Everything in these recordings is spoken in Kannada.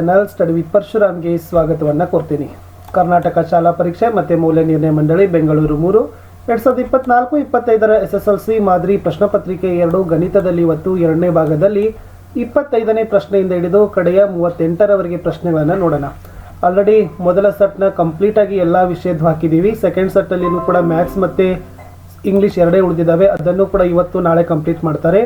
ಚಾನಲ್ ಸ್ಟಡಿ ವಿತ್ ಪರಶುರಾಮ್ಗೆ ಸ್ವಾಗತವನ್ನು ಕೋರ್ತೀನಿ. ಕರ್ನಾಟಕ ಶಾಲಾ ಪರೀಕ್ಷೆ ಮತ್ತು ಮೌಲ್ಯ ನಿರ್ಣಯ ಮಂಡಳಿ ಬೆಂಗಳೂರು 3 2024-25 SSLC ಮಾದರಿ ಪ್ರಶ್ನೆ ಪತ್ರಿಕೆ 2 ಗಣಿತದಲ್ಲಿ ಇವತ್ತು ಎರಡನೇ ಭಾಗದಲ್ಲಿ 25ನೇ ಪ್ರಶ್ನೆಯಿಂದ ಹಿಡಿದು ಕಡೆಯ 38ರವರೆಗೆ ಪ್ರಶ್ನೆಗಳನ್ನು ನೋಡೋಣ. ಆಲ್ರೆಡಿ ಮೊದಲ ಸೆಟ್ನ ಕಂಪ್ಲೀಟ್ ಆಗಿ ಎಲ್ಲ ವಿಷಯದ್ದು ಹಾಕಿದ್ದೀವಿ. ಸೆಕೆಂಡ್ ಸೆಟ್ಟಲ್ಲಿನೂ ಕೂಡ ಮ್ಯಾಥ್ಸ್ ಮತ್ತು ಇಂಗ್ಲೀಷ್ ಎರಡೇ ಉಳಿದಿದ್ದಾವೆ. ಅದನ್ನು ಕೂಡ ಇವತ್ತು ನಾಳೆ ಕಂಪ್ಲೀಟ್ ಮಾಡ್ತಾರೆ.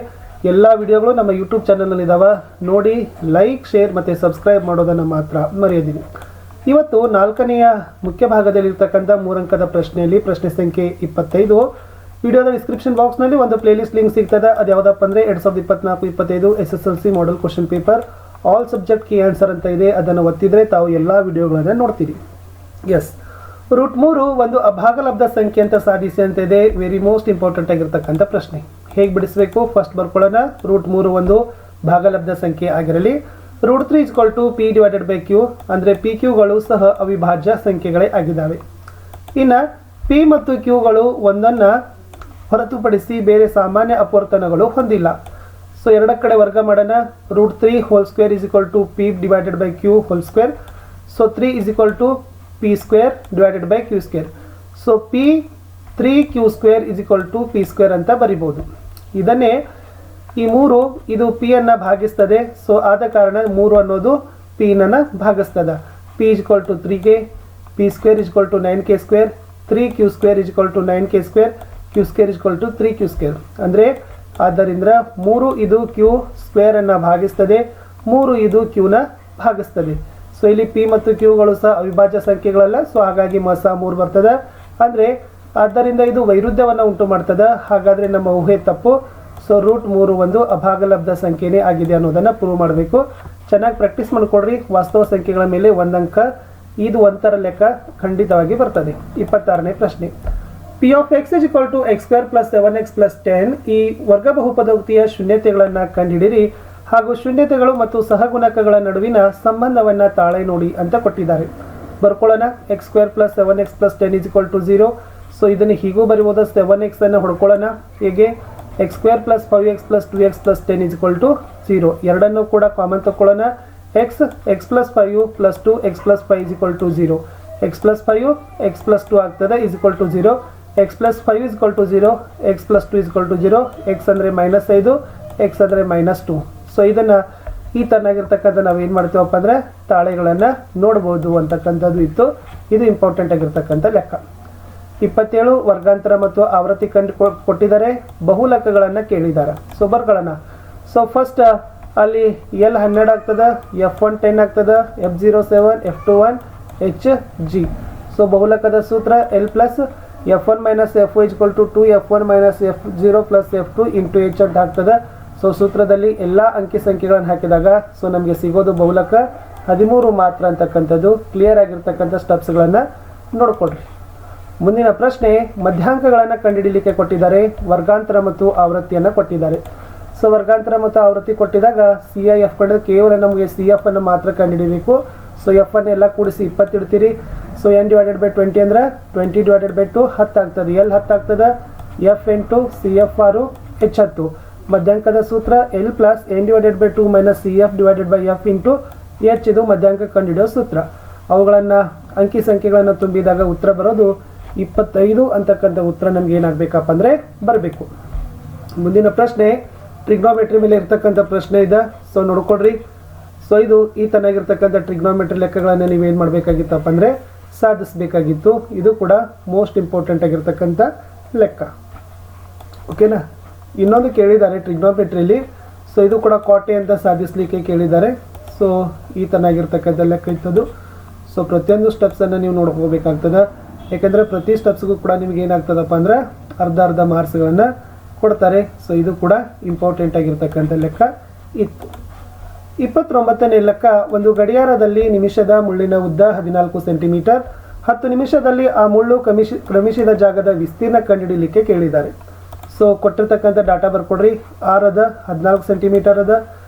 ಎಲ್ಲ ವಿಡಿಯೋಗಳು ನಮ್ಮ ಯೂಟ್ಯೂಬ್ ಚಾನಲ್ನಲ್ಲಿ ಇದ್ದಾವೆ, ನೋಡಿ ಲೈಕ್, ಶೇರ್ ಮತ್ತು ಸಬ್ಸ್ಕ್ರೈಬ್ ಮಾಡೋದನ್ನು ಮಾತ್ರ ಮರೆಯೋದಿಲ್ಲ. ಇವತ್ತು 4ನೆಯ ಮುಖ್ಯ ಭಾಗದಲ್ಲಿರ್ತಕ್ಕಂಥ 3 ಅಂಕದ ಪ್ರಶ್ನೆಯಲ್ಲಿ ಪ್ರಶ್ನೆ ಸಂಖ್ಯೆ 25. ವಿಡಿಯೋದ ಡಿಸ್ಕ್ರಿಪ್ಷನ್ ಬಾಕ್ಸ್ನಲ್ಲಿ ಒಂದು ಪ್ಲೇಲಿಸ್ಟ್ ಲಿಂಕ್ ಸಿಗ್ತದೆ. ಅದು ಯಾವುದಪ್ಪ ಅಂದರೆ 2024-25 SSLC model question paper all subject key answer ಅಂತ ಇದೆ. ಅದನ್ನು ಒತ್ತಿದರೆ ತಾವು ಎಲ್ಲ ವಿಡಿಯೋಗಳನ್ನು ನೋಡ್ತೀರಿ. ಎಸ್, √3 ಒಂದು ಅಭಾಗಲಬ್ಧ ಸಂಖ್ಯೆ ಅಂತ ಸಾಧಿಸಿ ಅಂತ ಇದೆ. ವೆರಿ ಮೋಸ್ಟ್ ಇಂಪಾರ್ಟೆಂಟ್ ಆಗಿರ್ತಕ್ಕಂಥ ಪ್ರಶ್ನೆ. ಹೇಗೆ ಬಿಡಿಸಬೇಕು ಫಸ್ಟ್ ಬರ್ಕೊಳ್ಳೋಣ. √3 ಒಂದು ಭಾಗಲಬ್ಧ ಸಂಖ್ಯೆ ಆಗಿರಲಿ. √3 = P/Q ಅಂದರೆ ಪಿ ಕ್ಯೂಗಳು ಸಹ ಅವಿಭಾಜ್ಯ ಸಂಖ್ಯೆಗಳೇ ಆಗಿದ್ದಾವೆ. ಇನ್ನು ಪಿ ಮತ್ತು ಕ್ಯೂಗಳು ಒಂದನ್ನು ಹೊರತುಪಡಿಸಿ ಬೇರೆ ಸಾಮಾನ್ಯ ಅಪವರ್ತನಗಳು ಹೊಂದಿಲ್ಲ. ಸೊ ಎರಡರ ಕಡೆ ವರ್ಗ ಮಾಡೋಣ. √3² = P/Q². So 3 P² Q². So P3Q² P² ಅಂತ ಬರಿಬೋದು. ಇದನ್ನೇ ಈ 3 ಇದು P ಅನ್ನು ಭಾಗಿಸ್ತದೆ. ಸೊ ಆದ ಕಾರಣ 3 ಅನ್ನೋದು P ನನ್ನು ಭಾಗಿಸ್ತದೆ. P = 3K, P² = 9K², 3Q² = 9K², Q² = 3Q². ಅಂದರೆ ಆದ್ದರಿಂದ 3 ಇದು Q² ಅನ್ನು ಭಾಗಿಸ್ತದೆ, 3 ಇದು Qನ ಭಾಗಿಸ್ತದೆ. ಸೊ ಇಲ್ಲಿ P ಮತ್ತು Qಗಳು ಸಹ ಅವಿಭಾಜ್ಯ ಸಂಖ್ಯೆಗಳಲ್ಲ. ಸೊ ಹಾಗಾಗಿ ಮಸ 3 ಬರ್ತದೆ. ಅಂದರೆ ಆದ್ದರಿಂದ ಇದು ವೈರುಧ್ಯವನ್ನು ಉಂಟು ಮಾಡ್ತದೆ. ಹಾಗಾದರೆ ನಮ್ಮ ಊಹೆ ತಪ್ಪು. ಸೊ √3 ಒಂದು ಅಭಾಗಲಬ್ಧ ಸಂಖ್ಯೆನೇ ಆಗಿದೆ ಅನ್ನೋದನ್ನು ಪ್ರೂವ್ ಮಾಡಬೇಕು. ಚೆನ್ನಾಗಿ ಪ್ರಾಕ್ಟೀಸ್ ಮಾಡಿಕೊಡ್ರಿ. ವಾಸ್ತವ ಸಂಖ್ಯೆಗಳ ಮೇಲೆ 1 ಅಂಕ, ಇದು ಒಂಥರ ಲೆಕ್ಕ ಖಂಡಿತವಾಗಿ ಬರ್ತದೆ. 26ನೇ ಪ್ರಶ್ನೆ. P(x) = x² + 7x + 10 ಈ ವರ್ಗ ಬಹುಪದೋಕ್ತಿಯ ಶೂನ್ಯತೆಗಳನ್ನು ಕಂಡುಹಿಡಿಯಿರಿ ಹಾಗೂ ಶೂನ್ಯತೆಗಳು ಮತ್ತು ಸಹಗುಣಕಗಳ ನಡುವಿನ ಸಂಬಂಧವನ್ನು ತಾಳೆ ನೋಡಿ ಅಂತ ಕೊಟ್ಟಿದ್ದಾರೆ. ಬರ್ಕೊಳ್ಳೋಣ. x² + 7x + 10 = 0. ಸೊ ಇದನ್ನು ಹೀಗೂ ಬರಿಬೋದು. 7x ಅನ್ನು ಹೊಡ್ಕೊಳ್ಳೋಣ. ಹೇಗೆ x² + 5x + 2x + 10 = 0. ಎರಡನ್ನೂ ಕೂಡ ಕಾಮನ್ ತಗೊಳ್ಳೋಣ. x + 5 + 2x + 5 = 0. x + 5 x + 2 ಆಗ್ತದೆ = 0. x + 5 = 0, x + 2 = 0. x ಅಂದರೆ -5, x ಅಂದರೆ -2. ಸೊ ಇದನ್ನು ಈ ಥರನಾಗಿರ್ತಕ್ಕಂಥ ನಾವೇನು ಮಾಡ್ತೀವಪ್ಪ ಅಂದರೆ ತಾಳೆಗಳನ್ನು ನೋಡ್ಬೋದು ಅಂತಕ್ಕಂಥದ್ದು ಇತ್ತು. ಇದು ಇಂಪಾರ್ಟೆಂಟ್ ಆಗಿರ್ತಕ್ಕಂಥ ಲೆಕ್ಕ. 27 ವರ್ಗಾಂತರ ಮತ್ತು ಆವೃತ್ತಿ ಕೊಟ್ಟಿದ್ದಾರೆ. ಬಹುಲಕಗಳನ್ನು ಕೇಳಿದ್ದಾರೆ. ಸೊ ಬರ್ಕೊಳ್ಳೋಣ. ಸೊ ಫಸ್ಟ್ ಅಲ್ಲಿ L12 ಆಗ್ತದೆ, F1 10 ಆಗ್ತದೆ, F0 7, F2 1, Hg. ಸೊ ಬಹುಲಕದ ಸೂತ್ರ L + F1 - F2 = 2F1 - F0 + F2 × H ಅಂತ ಆಗ್ತದೆ. ಸೊ ಸೂತ್ರದಲ್ಲಿ ಎಲ್ಲ ಅಂಕಿ ಸಂಖ್ಯೆಗಳನ್ನು ಹಾಕಿದಾಗ ಸೊ ನಮಗೆ ಸಿಗೋದು ಬಹುಲಕ 13 ಮಾತ್ರ ಅಂತಕ್ಕಂಥದ್ದು. ಕ್ಲಿಯರ್ ಆಗಿರ್ತಕ್ಕಂಥ ಸ್ಟೆಪ್ಸ್ಗಳನ್ನು ನೋಡ್ಕೊಡ್ರಿ. ಮುಂದಿನ ಪ್ರಶ್ನೆ ಮಧ್ಯಾಂಕಗಳನ್ನು ಕಂಡುಹಿಡಿಯಲಿಕ್ಕೆ ಕೊಟ್ಟಿದ್ದಾರೆ. ವರ್ಗಾಂತರ ಮತ್ತು ಆವೃತ್ತಿಯನ್ನು ಕೊಟ್ಟಿದ್ದಾರೆ. ಸೊ ವರ್ಗಾಂತರ ಮತ್ತು ಆವೃತ್ತಿ ಕೊಟ್ಟಿದಾಗ CIF ಕಂಡು ಕೇವಲ ನಮಗೆ CF ಅನ್ನು ಮಾತ್ರ ಕಂಡುಹಿಡಿಯಬೇಕು. ಸೊ F ಅನ್ನು ಎಲ್ಲ ಕೂಡಿಸಿ 20 ಇಡ್ತೀರಿ. ಸೊ n/20 ಅಂದರೆ 20/2 10 ಆಗ್ತದೆ. L 10 ಆಗ್ತದೆ, F 8, CF 6, H 10. ಮಧ್ಯಾಂಕದ ಸೂತ್ರ L + n/2 - CF/F × H. ಇದು ಮಧ್ಯಾಂಕ ಕಂಡುಹಿಡಿಯೋ ಸೂತ್ರ. ಅವುಗಳನ್ನು ಅಂಕಿ ಸಂಖ್ಯೆಗಳನ್ನು ತುಂಬಿದಾಗ ಉತ್ತರ ಬರೋದು 25 ಅಂತಕ್ಕಂಥ ಉತ್ತರ ನಮ್ಗೆ ಏನಾಗಬೇಕಪ್ಪ ಅಂದರೆ ಬರಬೇಕು. ಮುಂದಿನ ಪ್ರಶ್ನೆ ಟ್ರಿಗ್ನೋಮೆಟ್ರಿ ಮೇಲೆ ಇರ್ತಕ್ಕಂಥ ಪ್ರಶ್ನೆ ಇದೆ. ಸೊ ನೋಡ್ಕೊಡ್ರಿ. ಸೊ ಇದು ಈ ಥರನಾಗಿರ್ತಕ್ಕಂಥ ಟ್ರಿಗ್ನೋಮೆಟ್ರಿ ಲೆಕ್ಕಗಳನ್ನು ನೀವೇನು ಮಾಡಬೇಕಾಗಿತ್ತಪ್ಪ ಅಂದರೆ ಸಾಧಿಸಬೇಕಾಗಿತ್ತು. ಇದು ಕೂಡ ಮೋಸ್ಟ್ ಇಂಪಾರ್ಟೆಂಟ್ ಆಗಿರ್ತಕ್ಕಂಥ ಲೆಕ್ಕ. ಓಕೆನಾ. ಇನ್ನೊಂದು ಕೇಳಿದ್ದಾರೆ ಟ್ರಿಗ್ನೋಮೆಟ್ರಿಯಲ್ಲಿ. ಸೊ ಇದು ಕೂಡ ಕೋಟೆ ಅಂತ ಸಾಧಿಸಲಿಕ್ಕೆ ಕೇಳಿದ್ದಾರೆ. ಸೊ ಈ ಥರನಾಗಿರ್ತಕ್ಕಂಥ ಲೆಕ್ಕ ಇತ್ತದು. ಸೊ ಪ್ರತಿಯೊಂದು ಸ್ಟೆಪ್ಸನ್ನು ನೀವು ನೋಡ್ಕೋಬೇಕಾಗ್ತದೆ. ಯಾಕೆಂದರೆ ಪ್ರತಿ ಸ್ಟೆಪ್ಸ್ಗೂ ಕೂಡ ನಿಮ್ಗೆ ಏನಾಗ್ತದಪ್ಪ ಅಂದರೆ ಅರ್ಧ ಮಾರ್ಕ್ಸ್ಗಳನ್ನು ಕೊಡ್ತಾರೆ. ಸೊ ಇದು ಕೂಡ ಇಂಪಾರ್ಟೆಂಟ್ ಆಗಿರ್ತಕ್ಕಂಥ ಲೆಕ್ಕ ಇತ್ತು. 29ನೇ ಲೆಕ್ಕ. ಒಂದು ಗಡಿಯಾರದಲ್ಲಿ ನಿಮಿಷದ ಮುಳ್ಳಿನ ಉದ್ದ 14 ಸೆಂಟಿಮೀಟರ್. 10 ನಿಮಿಷದಲ್ಲಿ ಆ ಮುಳ್ಳು ಕ್ರಮಿಸಿದ ಜಾಗದ ವಿಸ್ತೀರ್ಣ ಕಂಡುಹಿಡಿಯಲಿಕ್ಕೆ ಕೇಳಿದ್ದಾರೆ. ಸೊ ಕೊಟ್ಟಿರ್ತಕ್ಕಂಥ ಡಾಟಾ ಬರ್ಕೊಡ್ರಿ. R ಅದ 14 ಸೆಂಟಿಮೀಟರ್ ಅದ.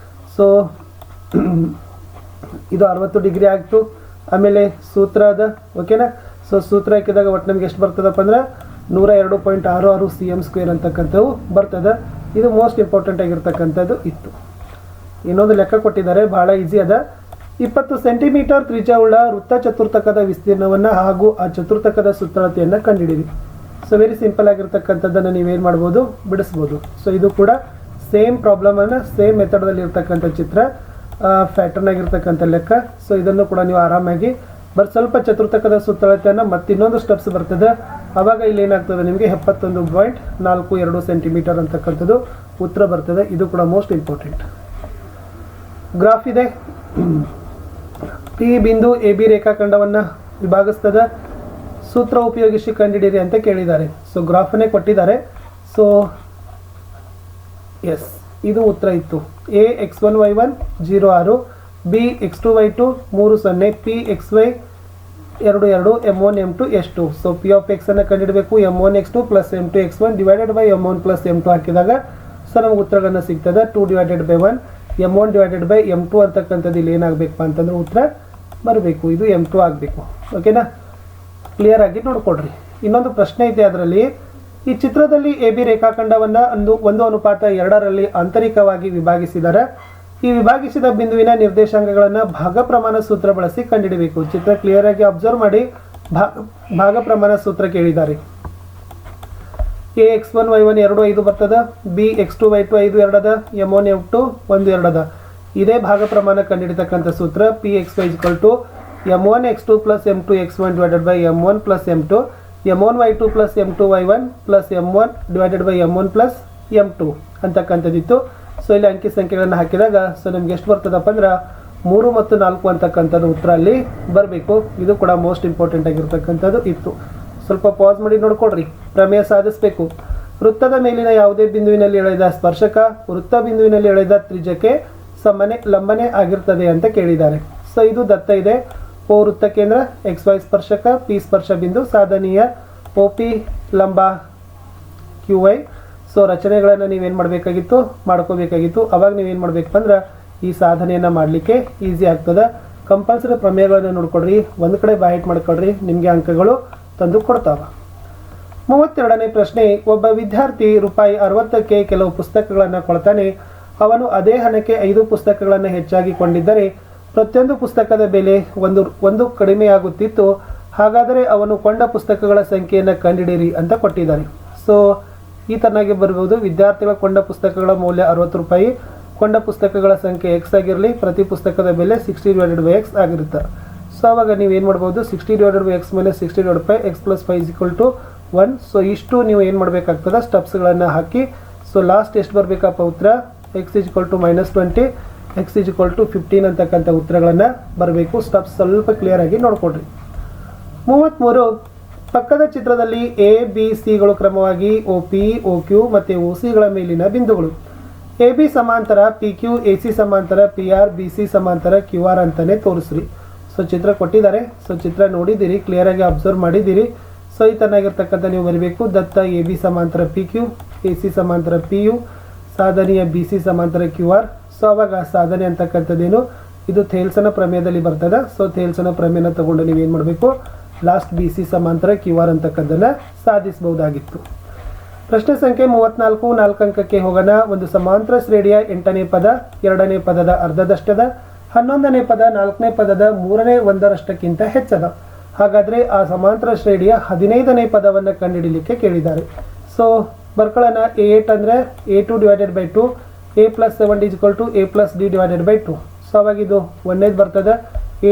ಸೊ ಇದು 60 ಡಿಗ್ರಿ ಆಗ್ತು. ಆಮೇಲೆ ಸೂತ್ರ ಅದ. ಓಕೆನಾ. ಸೊ ಸೂತ್ರ ಹಾಕಿದಾಗ ಒಟ್ಟು ನಮ್ಗೆ ಎಷ್ಟು ಬರ್ತದಪ್ಪ ಅಂದ್ರೆ 102.66 cm² ಅಂತಕ್ಕಂಥವು ಬರ್ತದೆ. ಇದು ಮೋಸ್ಟ್ ಇಂಪಾರ್ಟೆಂಟ್ ಆಗಿರ್ತಕ್ಕಂಥದ್ದು ಇತ್ತು. ಇನ್ನೊಂದು ಲೆಕ್ಕ ಕೊಟ್ಟಿದ್ದಾರೆ, ಬಹಳ ಈಸಿ ಅದ. 20 ಸೆಂಟಿಮೀಟರ್ ತ್ರಿಜ್ಯವುಳ್ಳ ವೃತ್ತ ಚತುರ್ಥಕದ ವಿಸ್ತೀರ್ಣವನ್ನು ಹಾಗೂ ಆ ಚತುರ್ಥಕದ ಸುತ್ತಳತೆಯನ್ನು ಕಂಡುಹಿಡಿಯಿರಿ. ಸೊ ವೆರಿ ಸಿಂಪಲ್ ಆಗಿರ್ತಕ್ಕಂಥದ್ದನ್ನು ನೀವೇನು ಮಾಡ್ಬೋದು, ಬಿಡಿಸ್ಬೋದು. ಸೊ ಇದು ಕೂಡ ಸೇಮ್ ಪ್ರಾಬ್ಲಮನ್ನು ಸೇಮ್ ಮೆಥಡಲ್ಲಿ ಇರ್ತಕ್ಕಂಥ ಚಿತ್ರ, ಪ್ಯಾಟರ್ನ್ ಆಗಿರ್ತಕ್ಕಂಥ ಲೆಕ್ಕ. ಸೊ ಇದನ್ನು ಕೂಡ ನೀವು ಆರಾಮಾಗಿ ಸ್ವಲ್ಪ ಚತುರ್ಥಕದ ಸುತ್ತಳತೆಯನ್ನು ಮತ್ತೆ ಇನ್ನೊಂದು ಸ್ಟೆಪ್ಸ್ ಬರ್ತದೆ. ಆವಾಗ ಇಲ್ಲಿ ಏನಾಗ್ತದೆ, ನಿಮಗೆ 71.42 ಸೆಂಟಿಮೀಟರ್ ಅಂತಕ್ಕಂಥದ್ದು ಉತ್ತರ ಬರ್ತದೆ. ಇದು ಕೂಡ ಮೋಸ್ಟ್ ಇಂಪಾರ್ಟೆಂಟ್. ಗ್ರಾಫ್ ಇದೆ. ಪಿ ಬಿಂದು ಎ ಬಿ ರೇಖಾಖಂಡವನ್ನು ವಿಭಾಗಿಸ್ತದೆ. ಸೂತ್ರ ಉಪಯೋಗಿಸಿ ಕಂಡುಹಿಡಿಯಿರಿ ಅಂತ ಕೇಳಿದ್ದಾರೆ. ಸೊ ಗ್ರಾಫನ್ನೇ ಕೊಟ್ಟಿದ್ದಾರೆ. ಸೊ ಎಸ್, ಇದು ಉತ್ತರ ಇತ್ತು. A x1y1 06, B x2y2 30, P xy 22, m1 m2 ಎಷ್ಟು. ಸೊ ಪಿ ಆಫ್ ಎಕ್ಸ್ ಅನ್ನು ಕಂಡುಹಿಡಬೇಕು. m1 x2 plus m2 x1 divided by m1 plus m2 ಹಾಕಿದಾಗ ಸೊ ನಮಗೆ ಉತ್ತರಗಳನ್ನು ಸಿಗ್ತದೆ. 2 divided by 1 m1 divided by m2 ಅಂತಕ್ಕಂಥದ್ದು ಇಲ್ಲಿ ಏನಾಗಬೇಕಪ್ಪ ಅಂತಂದ್ರೆ ಉತ್ತರ ಬರಬೇಕು. ಇದು m2 ಆಗಬೇಕು. ಓಕೆನಾ, ಕ್ಲಿಯರ್ ಆಗಿ ನೋಡ್ಕೊಡ್ರಿ. ಇನ್ನೊಂದು ಪ್ರಶ್ನೆ ಇದೆ ಅದರಲ್ಲಿ. ಈ ಚಿತ್ರದಲ್ಲಿ ಎ ಬಿ ರೇಖಾಖಂಡವನ್ನು 1:2 ಆಂತರಿಕವಾಗಿ ವಿಭಾಗಿಸಿದರೆ ಈ ವಿಭಾಗಿಸಿದ ಬಿಂದುವಿನ ನಿರ್ದೇಶಾಂಕಗಳನ್ನು ಭಾಗ ಪ್ರಮಾಣ ಸೂತ್ರ ಬಳಸಿ ಕಂಡುಹಿಡಬೇಕು. ಚಿತ್ರ ಕ್ಲಿಯರ್ ಆಗಿ ಅಬ್ಸರ್ವ್ ಮಾಡಿ. ಭಾಗ ಪ್ರಮಾಣ ಸೂತ್ರ ಕೇಳಿದ್ದಾರೆ. ಎ x1y1 2 ಬರ್ತದೆ, ಬಿ x2y2 5 2 m1 m2 1 2. ಇದೇ ಭಾಗ ಪ್ರಮಾಣ ಕಂಡುಹಿಡಿತಕ್ಕಂಥ ಸೂತ್ರ P xy m1 x2 plus m2 x1 divided by m1 plus m2 m1 y2 plus m2 y1 plus m1 divided by m1 plus m2 ಅಂತಕ್ಕಂಥದ್ದಿತ್ತು. ಸೊ ಇಲ್ಲಿ ಅಂಕಿ ಸಂಖ್ಯೆಗಳನ್ನು ಹಾಕಿದಾಗ ಸೊ ನಮ್ಗೆ ಎಷ್ಟು ಬರ್ತದಪ್ಪ ಅಂದ್ರೆ 3 ಮತ್ತು 4 ಅಂತಕ್ಕಂಥದ್ದು ಉತ್ತರ ಅಲ್ಲಿ ಬರಬೇಕು. ಇದು ಕೂಡ ಮೋಸ್ಟ್ ಇಂಪಾರ್ಟೆಂಟ್ ಆಗಿರ್ತಕ್ಕಂಥದ್ದು ಇತ್ತು. ಸ್ವಲ್ಪ ಪಾಸ್ ಮಾಡಿ ನೋಡ್ಕೊಡ್ರಿ. ಪ್ರಮೇಯ ಸಾಧಿಸಬೇಕು. ವೃತ್ತದ ಮೇಲಿನ ಯಾವುದೇ ಬಿಂದುವಿನಲ್ಲಿ ಎಳೆದ ಸ್ಪರ್ಶಕ ವೃತ್ತ ಬಿಂದುವಿನಲ್ಲಿ ಎಳೆದ ತ್ರಿಜ್ಯಕ್ಕೆ ಲಂಬನೆ ಆಗಿರ್ತದೆ ಅಂತ ಕೇಳಿದ್ದಾರೆ. ಸೊ ಇದು ದತ್ತ ಇದೆ. ಓ ವೃತ್ತ ಕೇಂದ್ರ, XY ಸ್ಪರ್ಶಕ, ಪಿ ಸ್ಪರ್ಶ ಬಿಂದು, ಸಾಧನೀಯ OP ಲಂಬ QY. ಸೊ ರಚನೆಗಳನ್ನು ನೀವೇನು ಮಾಡಬೇಕಾಗಿತ್ತು, ಮಾಡ್ಕೋಬೇಕಾಗಿತ್ತು. ಅವಾಗ ನೀವೇನು ಮಾಡಬೇಕಪ್ಪ ಅಂದ್ರೆ ಈ ಸಾಧನೆಯನ್ನು ಮಾಡಲಿಕ್ಕೆ ಈಸಿ ಆಗ್ತದೆ. ಕಂಪಲ್ಸರಿ ಪ್ರಮೇಯಗಳನ್ನು ನೋಡ್ಕೊಡ್ರಿ, ಒಂದು ಕಡೆ ಬಾಯ್ಟ್ ಮಾಡ್ಕೊಡ್ರಿ, ನಿಮಗೆ ಅಂಕಗಳು ತಂದು ಕೊಡ್ತಾವ. 32ನೇ ಪ್ರಶ್ನೆ. ಒಬ್ಬ ವಿದ್ಯಾರ್ಥಿ ರೂಪಾಯಿ 60ಕ್ಕೆ ಕೆಲವು ಪುಸ್ತಕಗಳನ್ನು ಕೊಡ್ತಾನೆ. ಅವನು ಅದೇ ಹಣಕ್ಕೆ 5 ಪುಸ್ತಕಗಳನ್ನು ಹೆಚ್ಚಾಗಿ ಕೊಂಡಿದ್ದರೆ ಪ್ರತಿಯೊಂದು ಪುಸ್ತಕದ ಬೆಲೆ ಒಂದು ಕಡಿಮೆಯಾಗುತ್ತಿತ್ತು. ಹಾಗಾದರೆ ಅವನು ಕೊಂಡ ಪುಸ್ತಕಗಳ ಸಂಖ್ಯೆಯನ್ನು ಕಂಡುಹಿಡಿಯಿರಿ ಅಂತ ಕೊಟ್ಟಿದ್ದಾನೆ. ಸೊ ಈ ತರನಾಗಿ ಬರ್ಬೋದು. ವಿದ್ಯಾರ್ಥಿಗಳ ಕೊಂಡ ಪುಸ್ತಕಗಳ ಮೌಲ್ಯ 60 ರೂಪಾಯಿ, ಕೊಂಡ ಪುಸ್ತಕಗಳ ಸಂಖ್ಯೆ x ಆಗಿರಲಿ, ಪ್ರತಿ ಪುಸ್ತಕದ ಬೆಲೆ 60 ಡಿವೈಡೆಡ್ ಬೈ x ಆಗಿರುತ್ತೆ. ಸೊ ಅವಾಗ ನೀವೇನು ಮಾಡ್ಬೋದು, 60 ಡಿವೈಡೆಡ್ ಬೈ x ಮೇಲೆ 60 divided by x plus 5 = 1. So ಇಷ್ಟು ನೀವು ಏನು ಮಾಡಬೇಕಾಗ್ತದೆ, ಸ್ಟೆಪ್ಸ್ಗಳನ್ನು ಹಾಕಿ. ಸೊ ಲಾಸ್ಟ್ ಎಷ್ಟು ಬರಬೇಕಪ್ಪ ಉತ್ತರ, x -20, x 15 ಅಂತಕ್ಕಂಥ ಉತ್ತರಗಳನ್ನು ಬರಬೇಕು. ಸ್ಟೆಪ್ಸ್ ಸ್ವಲ್ಪ ಕ್ಲಿಯರ್ ಆಗಿ ನೋಡ್ಕೊಡ್ರಿ. 33. ಪಕ್ಕದ ಚಿತ್ರದಲ್ಲಿ ಎ ಬಿ ಸಿಗಳು ಕ್ರಮವಾಗಿ OP, OQ ಮತ್ತು OCಗಳ ಮೇಲಿನ ಬಿಂದುಗಳು. AB ಸಮಾಂತರ PQ, AC ಸಮಾಂತರ PR, BC ಸಮಾಂತರ QR ಅಂತಾನೆ ತೋರಿಸ್ರಿ. ಸೊ ಚಿತ್ರ ಕೊಟ್ಟಿದ್ದಾರೆ. ಸೊ ಚಿತ್ರ ನೋಡಿದ್ದೀರಿ, ಕ್ಲಿಯರ್ ಆಗಿ ಅಬ್ಸರ್ವ್ ಮಾಡಿದ್ದೀರಿ. ಸೊ ಈ ತರನಾಗಿರ್ತಕ್ಕಂಥ ನೀವು ಬರೀಬೇಕು. ದತ್ತ AB ಸಮಾಂತರ PQ, AC ಸಮಾಂತರ PU, ಸಾಧನೆಯ BC ಸಮಾಂತರ QR. ಸೊ ಅವಾಗ ಸಾಧನೆ ಅಂತಕ್ಕಂಥದ್ದೇನು, ಇದು ಥೇಲ್ಸನ ಪ್ರಮೇಯದಲ್ಲಿ ಬರ್ತದೆ. ಸೊ ಥೇಲ್ಸನ ಪ್ರಮೇಯನ ತಗೊಂಡು ನೀವೇನು ಮಾಡಬೇಕು, ಲಾಸ್ಟ್ BC ಸಮಾಂತರ QR ಅಂತಕ್ಕದ್ದನ್ನು ಸಾಧಿಸಬಹುದಾಗಿತ್ತು. ಪ್ರಶ್ನೆ ಸಂಖ್ಯೆ 34, 4 ಅಂಕಕ್ಕೆ ಹೋಗೋಣ. ಒಂದು ಸಮಾಂತರ ಶ್ರೇಣಿಯ 8ನೇ ಪದ 2ನೇ ಪದದ ಅರ್ಧದಷ್ಟದ, 11ನೇ ಪದ 4ನೇ ಪದದ 3ನೇ ಒಂದರಷ್ಟಕ್ಕಿಂತ ಹೆಚ್ಚದ. ಹಾಗಾದರೆ ಆ ಸಮಾಂತರ ಶ್ರೇಣಿಯ 15ನೇ ಪದವನ್ನು ಕಂಡುಹಿಡಲಿಕ್ಕೆ ಕೇಳಿದ್ದಾರೆ. ಸೊ ಬರ್ಕೊಳ್ಳೋಣ. A8 ಅಂದರೆ A2 divided by 2, A plus 7 = A plus D divided by 2. So ಅವಾಗ ಇದು ಒಂದೇದು ಬರ್ತದೆ. A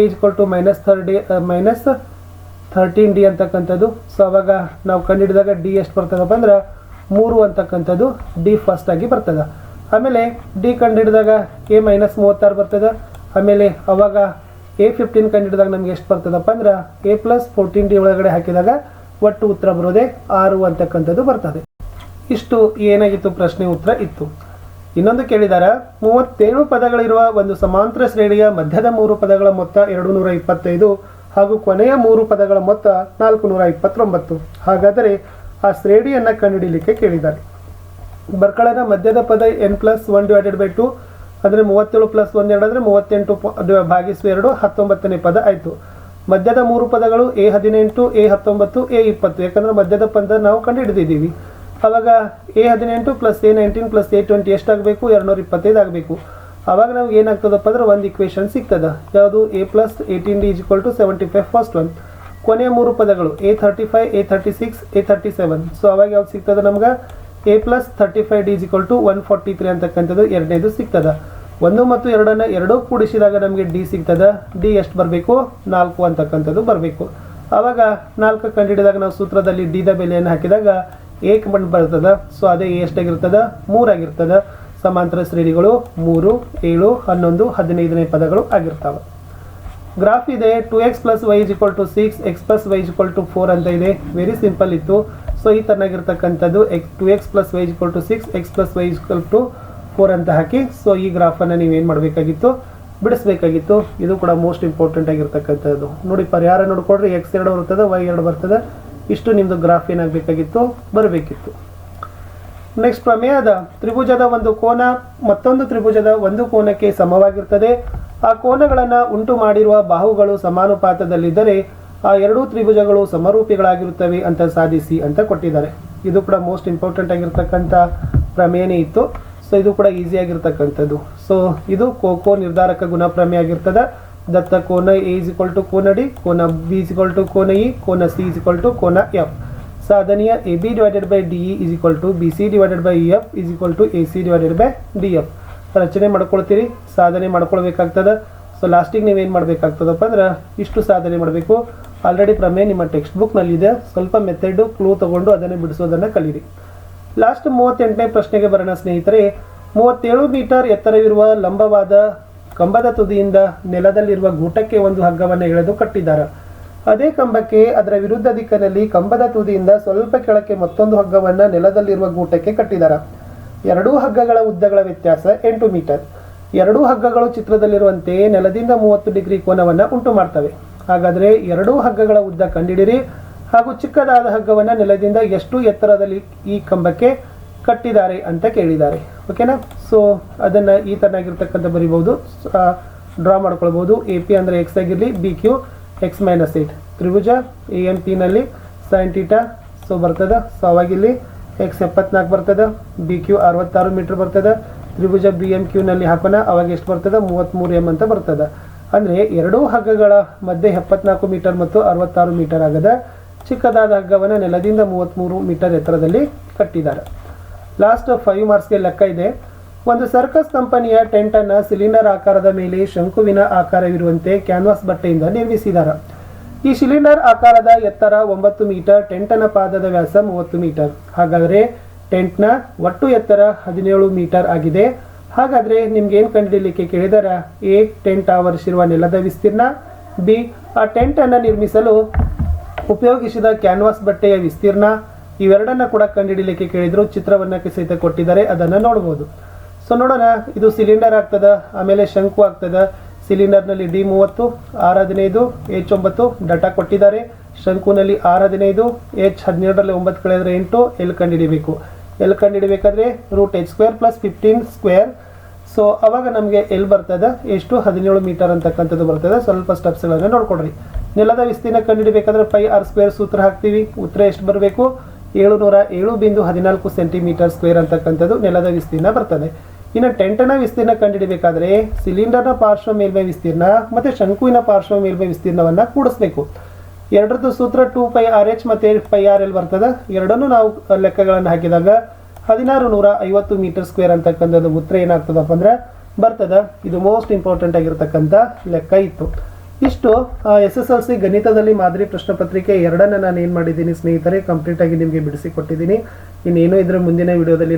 -13D ಅಂತಕ್ಕಂಥದ್ದು. ಸೊ ಅವಾಗ ನಾವು ಕಂಡುಹಿಡಿದಾಗ D ಎಷ್ಟು ಬರ್ತದಪ್ಪ ಅಂದ್ರೆ 3 ಅಂತಕ್ಕಂಥದ್ದು D ಫಸ್ಟ್ ಆಗಿ ಬರ್ತದೆ. ಆಮೇಲೆ D ಕಂಡುಹಿಡಿದಾಗ A -36 ಬರ್ತದೆ. ಆಮೇಲೆ ಅವಾಗ A15 ಕಂಡುಹಿಡಿದಾಗ ನಮ್ಗೆ ಎಷ್ಟು ಬರ್ತದಪ್ಪ ಅಂದ್ರೆ A ಪ್ಲಸ್ 14D ಒಳಗಡೆ ಹಾಕಿದಾಗ ಒಟ್ಟು ಉತ್ತರ ಬರೋದೇ 6 ಅಂತಕ್ಕಂಥದ್ದು ಬರ್ತದೆ. ಇಷ್ಟು ಏನಾಗಿತ್ತು ಪ್ರಶ್ನೆ ಉತ್ತರ ಇತ್ತು. ಇನ್ನೊಂದು ಕೇಳಿದಾರ, 37 ಪದಗಳಿರುವ ಒಂದು ಸಮಾಂತರ ಶ್ರೇಣಿಯ ಮಧ್ಯದ 3 ಪದಗಳ ಮೊತ್ತ 225 ಹಾಗೂ ಕೊನೆಯ 3 ಪದಗಳ ಮೊತ್ತ 429. ಹಾಗಾದರೆ ಆ ಶ್ರೇಣಿಯನ್ನು ಕಂಡುಹಿಡಲಿಕ್ಕೆ ಕೇಳಿದ್ದಾರೆ. ಬರ್ಕೊಳ್ಳೋಣ. ಮಧ್ಯದ ಪದ n+1 ಡಿವೈಡೆಡ್ ಬೈ 2 ಅಂದರೆ 37 + 1 2 ಅಂದರೆ 38 ಭಾಗಿಸು 2 19ನೇ ಪದ ಆಯಿತು. ಮಧ್ಯದ 3 ಪದಗಳು A18, A19, A20. ಯಾಕಂದರೆ ಮಧ್ಯದ ಪದ ನಾವು ಕಂಡುಹಿಡಿದಿದ್ದೀವಿ. ಆವಾಗ A18 + A19 + A20 ಎಷ್ಟಾಗಬೇಕು, 225 ಆಗಬೇಕು. ಆವಾಗ ನಮ್ಗೆ ಏನಾಗ್ತದಪ್ಪ ಅಂದ್ರೆ ಒಂದು ಇಕ್ವೇಷನ್ ಸಿಗ್ತದೆ. ಯಾವುದು a plus 18d = 75 first one. ಕೊನೆಯ 3 ಪದಗಳು a35 a36 a37. ಸೊ ಅವಾಗ ಯಾವ್ದು ಸಿಗ್ತದೆ ನಮ್ಗೆ a ಪ್ಲಸ್ 35d = 143 ಅಂತಕ್ಕಂಥದ್ದು ಎರಡನೇದು ಸಿಗ್ತದೆ. 1 ಮತ್ತು 2 ಎರಡೂ ಕೂಡಿಸಿದಾಗ ನಮಗೆ ಡಿ ಸಿಗ್ತದೆ. ಡಿ ಎಷ್ಟು ಬರಬೇಕು 4 ಅಂತಕ್ಕಂಥದ್ದು ಬರಬೇಕು. ಆವಾಗ 4 ಕಂಡುಹಿಡಿದಾಗ ನಾವು ಸೂತ್ರದಲ್ಲಿ ಡಿ ದ ಬೆಲೆಯನ್ನು ಹಾಕಿದಾಗ ಏಕ್ ಬಂದು ಬರ್ತದೆ. ಸೊ ಅದೇ ಎಷ್ಟಾಗಿರ್ತದೆ 3 ಆಗಿರ್ತದೆ. ಸಮಾಂತರ ಶ್ರೇಣಿಗಳು 3 7 11 15ನೇ ಪದಗಳು ಆಗಿರ್ತಾವೆ. ಗ್ರಾಫ್ ಇದೆ 2x + y = 6 x + y = 4 ಅಂತ ಇದೆ. ವೆರಿ ಸಿಂಪಲ್ ಇತ್ತು. ಸೊ ಈ ತರನಾಗಿರ್ತಕ್ಕಂಥದ್ದು 2x + y = 6 x + y = 4 ಅಂತ ಹಾಕಿ ಸೊ ಈ ಗ್ರಾಫನ್ನು ನೀವೇನು ಮಾಡಬೇಕಾಗಿತ್ತು ಬಿಡಿಸ್ಬೇಕಾಗಿತ್ತು. ಇದು ಕೂಡ ಮೋಸ್ಟ್ ಇಂಪಾರ್ಟೆಂಟ್ ಆಗಿರ್ತಕ್ಕಂಥದ್ದು. ನೋಡಿ ಪರಿಹಾರ ನೋಡ್ಕೊಡ್ರಿ, x2 ಬರ್ತದೆ y2 ಬರ್ತದೆ. ಇಷ್ಟು ನಿಮ್ಮದು ಗ್ರಾಫ್ ಏನಾಗಬೇಕಾಗಿತ್ತು ಬರಬೇಕಿತ್ತು. ನೆಕ್ಸ್ಟ್ ಪ್ರಮೇಯದ ತ್ರಿಭುಜದ ಒಂದು ಕೋನ ಮತ್ತೊಂದು ತ್ರಿಭುಜದ ಒಂದು ಕೋನಕ್ಕೆ ಸಮವಾಗಿರ್ತದೆ. ಆ ಕೋನಗಳನ್ನು ಉಂಟು ಮಾಡಿರುವ ಬಾಹುಗಳು ಸಮಾನುಪಾತದಲ್ಲಿದ್ದರೆ ಆ ಎರಡೂ ತ್ರಿಭುಜಗಳು ಸಮರೂಪಿಗಳಾಗಿರುತ್ತವೆ ಅಂತ ಸಾಧಿಸಿ ಅಂತ ಕೊಟ್ಟಿದ್ದಾರೆ. ಇದು ಕೂಡ ಮೋಸ್ಟ್ ಇಂಪಾರ್ಟೆಂಟ್ ಆಗಿರ್ತಕ್ಕಂಥ ಪ್ರಮೇಯನೇ ಇತ್ತು. ಸೊ ಇದು ಕೂಡ ಈಸಿ ಆಗಿರ್ತಕ್ಕಂಥದ್ದು. ಸೊ ಇದು ಕೋಕೋ ನಿರ್ಧಾರಕ ಗುಣ ಪ್ರಮೇಯ ಆಗಿರ್ತದೆ. ದತ್ತ ಕೋನ a = ಕೋನ ಡಿ, ಕೋನ b = ಕೋನ ಇ, ಕೋನ c = ಕೋನ f. ಸಾಧನೆಯ AB/DE = BC/EF = AC/DF. ರಚನೆ ಮಾಡ್ಕೊಳ್ತೀರಿ, ಸಾಧನೆ ಮಾಡ್ಕೊಳ್ಬೇಕಾಗ್ತದೆ. ಸೊ ಲಾಸ್ಟಿಗೆ ನೀವೇನು ಮಾಡಬೇಕಾಗ್ತದಪ್ಪ ಅಂದ್ರೆ ಇಷ್ಟು ಸಾಧನೆ ಮಾಡಬೇಕು. ಆಲ್ರೆಡಿ ಪ್ರಮೇಯ ನಿಮ್ಮ ಟೆಕ್ಸ್ಟ್ ಬುಕ್ನಲ್ಲಿದೆ. ಸ್ವಲ್ಪ ಮೆಥಡ್ ಕ್ಲೂ ತಗೊಂಡು ಅದನ್ನು ಬಿಡಿಸೋದನ್ನು ಕಲೀರಿ. ಲಾಸ್ಟ್ 38ನೇ ಪ್ರಶ್ನೆಗೆ ಬರೋಣ ಸ್ನೇಹಿತರೆ. 37 ಮೀಟರ್ ಎತ್ತರವಿರುವ ಲಂಬವಾದ ಕಂಬದ ತುದಿಯಿಂದ ನೆಲದಲ್ಲಿರುವ ಗೂಟಕ್ಕೆ ಒಂದು ಹಗ್ಗವನ್ನು ಎಳೆದು ಕಟ್ಟಿದ್ದಾರೆ. ಅದೇ ಕಂಬಕ್ಕೆ ಅದರ ವಿರುದ್ಧ ದಿಕ್ಕಿನಲ್ಲಿ ಕಂಬದ ತುದಿಯಿಂದ ಸ್ವಲ್ಪ ಕೆಳಕ್ಕೆ ಮತ್ತೊಂದು ಹಗ್ಗವನ್ನು ನೆಲದಲ್ಲಿರುವ ಗೂಟಕ್ಕೆ ಕಟ್ಟಿದ್ದಾರೆ. ಎರಡೂ ಹಗ್ಗಗಳ ಉದ್ದಗಳ ವ್ಯತ್ಯಾಸ 8 ಮೀಟರ್. ಎರಡೂ ಹಗ್ಗಗಳು ಚಿತ್ರದಲ್ಲಿರುವಂತೆ ನೆಲದಿಂದ 30 ಡಿಗ್ರಿ ಕೋನವನ್ನು ಉಂಟು ಮಾಡ್ತವೆ. ಹಾಗಾದರೆ ಎರಡೂ ಹಗ್ಗಗಳ ಉದ್ದ ಕಂಡಿಡಿರಿ ಹಾಗೂ ಚಿಕ್ಕದಾದ ಹಗ್ಗವನ್ನು ನೆಲದಿಂದ ಎಷ್ಟು ಎತ್ತರದಲ್ಲಿ ಈ ಕಂಬಕ್ಕೆ ಕಟ್ಟಿದ್ದಾರೆ ಅಂತ ಕೇಳಿದ್ದಾರೆ. ಓಕೆನಾ. ಸೊ ಅದನ್ನು ಈ ಥರನಾಗಿರ್ತಕ್ಕಂಥ ಬರಿಬೋದು, ಡ್ರಾ ಮಾಡ್ಕೊಳ್ಬೋದು. ಎ ಪಿ ಅಂದರೆ ಎಕ್ಸ್ ಆಗಿರಲಿ, ಬಿ ಕ್ಯೂ x - 8. ತ್ರಿಭುಜ ಎ ಎಮ್ ಪಿನಲ್ಲಿ sin θ ಸೊ ಬರ್ತದೆ. ಸೊ ಅವಾಗಿಲ್ಲಿ x 74 ಬರ್ತದೆ, ಬಿ ಕ್ಯೂ 66 ಮೀಟರ್ ಬರ್ತದೆ. ತ್ರಿಭುಜ ಬಿ ಎಮ್ ಕ್ಯೂನಲ್ಲಿ ಹಾಕೋಣ, ಅವಾಗ ಎಷ್ಟು ಬರ್ತದೆ 33 m ಅಂತ ಬರ್ತದೆ. ಅಂದರೆ ಎರಡೂ ಹಗ್ಗಗಳ ಮಧ್ಯೆ 74 ಮೀಟರ್ ಮತ್ತು 66 ಮೀಟರ್ ಆಗದ ಚಿಕ್ಕದಾದ ಹಗ್ಗವನ್ನು ನೆಲದಿಂದ 33 ಮೀಟರ್ ಎತ್ತರದಲ್ಲಿ ಕಟ್ಟಿದ್ದಾರೆ. ಲಾಸ್ಟ್ 5 ಮಾರ್ಕ್ಸ್ಗೆ ಲೆಕ್ಕ ಇದೆ. ಒಂದು ಸರ್ಕಸ್ ಕಂಪನಿಯ ಟೆಂಟನ್ನು ಸಿಲಿಂಡರ್ ಆಕಾರದ ಮೇಲೆ ಶಂಕುವಿನ ಆಕಾರವಿರುವಂತೆ ಕ್ಯಾನ್ವಾಸ್ ಬಟ್ಟೆಯಿಂದ ನಿರ್ಮಿಸಿದ್ದಾರೆ. ಈ ಸಿಲಿಂಡರ್ ಆಕಾರದ ಎತ್ತರ 9 ಮೀಟರ್, ಟೆಂಟನ ಪಾದದ ವ್ಯಾಸ 30 ಮೀಟರ್. ಹಾಗಾದರೆ ಟೆಂಟ್ನ ಒಟ್ಟು ಎತ್ತರ 17 ಮೀಟರ್ ಆಗಿದೆ. ಹಾಗಾದರೆ ನಿಮ್ಗೆ ಏನು ಕಂಡುಹಿಡಿಯಲಿಕ್ಕೆ ಕೇಳಿದರೆ ಎ ಟೆಂಟ್ ಆವರಿಸಿರುವ ನೆಲದ ವಿಸ್ತೀರ್ಣ, ಬಿ ಆ ಟೆಂಟನ್ನು ನಿರ್ಮಿಸಲು ಉಪಯೋಗಿಸಿದ ಕ್ಯಾನ್ವಾಸ್ ಬಟ್ಟೆಯ ವಿಸ್ತೀರ್ಣ, ಇವೆರಡನ್ನ ಕೂಡ ಕಂಡುಹಿಡಿಯಲಿಕ್ಕೆ ಕೇಳಿದ್ರು. ಚಿತ್ರವನ್ನು ಸಹಿತ ಕೊಟ್ಟಿದ್ದಾರೆ, ಅದನ್ನು ನೋಡ್ಬೋದು. ಸೊ ನೋಡೋಣ. ಇದು ಸಿಲಿಂಡರ್ ಆಗ್ತದೆ, ಆಮೇಲೆ ಶಂಕು ಆಗ್ತದೆ. ಸಿಲಿಂಡರ್ನಲ್ಲಿ D30, R15, H9 ಡಾಟಾ ಕೊಟ್ಟಿದ್ದಾರೆ. ಶಂಕುನಲ್ಲಿ R15, H12ರಲ್ಲಿ 9 ಕಳೆದರೆ 8, ಎಲ್ ಕಂಡುಹಿಡಿಬೇಕು. L ಕಂಡುಹಿಡಿಬೇಕಾದ್ರೆ √h² + 15². ಸೊ ಅವಾಗ ನಮಗೆ ಎಲ್ ಬರ್ತದೆ ಎಷ್ಟು 17 ಮೀಟರ್ ಅಂತಕ್ಕಂಥದ್ದು ಬರ್ತದೆ. ಸ್ವಲ್ಪ ಸ್ಟೆಪ್ಸ್ಗಳನ್ನು ನೋಡ್ಕೊಡ್ರಿ. ನೆಲದ ವಿಸ್ತೀರ್ಣ ಕಂಡುಹಿಡಿಬೇಕಾದ್ರೆ πr² ಸೂತ್ರ ಹಾಕ್ತೀವಿ. ಉತ್ತರ ಎಷ್ಟು ಬರಬೇಕು 707.14 ಸೆಂಟಿಮೀಟರ್² ಅಂತಕ್ಕಂಥದ್ದು ನೆಲದ ವಿಸ್ತೀರ್ಣ ಬರ್ತದೆ. ಇನ್ನು ಟೆಂಟನ ವಿಸ್ತೀರ್ಣ ಕಂಡುಹಿಡಿಬೇಕಾದ್ರೆ ಸಿಲಿಂಡರ್ನ ಪಾರ್ಶ್ವ ಮೇಲ್ಮೈ ವಿಸ್ತೀರ್ಣ ಮತ್ತು ಶಂಕುವಿನ ಪಾರ್ಶ್ವ ಮೇಲ್ಮೈ ವಿಸ್ತೀರ್ಣವನ್ನು ಕೂಡಿಸ್ಬೇಕು. ಎರಡರದ್ದು ಸೂತ್ರ 2πrh ಮತ್ತು πrl ಬರ್ತದೆ. ಎರಡನ್ನೂ ನಾವು ಲೆಕ್ಕಗಳನ್ನು ಹಾಕಿದಾಗ 1650 ಮೀಟರ್² ಅಂತಕ್ಕಂಥದ್ದು ಉತ್ತರ ಏನಾಗ್ತದಪ್ಪ ಅಂದ್ರೆ ಬರ್ತದೆ. ಇದು ಮೋಸ್ಟ್ ಇಂಪಾರ್ಟೆಂಟ್ ಆಗಿರ್ತಕ್ಕಂಥ ಲೆಕ್ಕ ಇತ್ತು. ಇಷ್ಟು SSLC ಗಣಿತದಲ್ಲಿ ಮಾದರಿ ಪ್ರಶ್ನೆ ಪತ್ರಿಕೆ 2 ನಾನು ಏನು ಮಾಡಿದ್ದೀನಿ ಸ್ನೇಹಿತರೆ, ಕಂಪ್ಲೀಟಾಗಿ ನಿಮಗೆ ಬಿಡಿಸಿ ಕೊಟ್ಟಿದ್ದೀನಿ. ಇನ್ನೇನು ಇದರ ಮುಂದಿನ ವಿಡಿಯೋದಲ್ಲಿ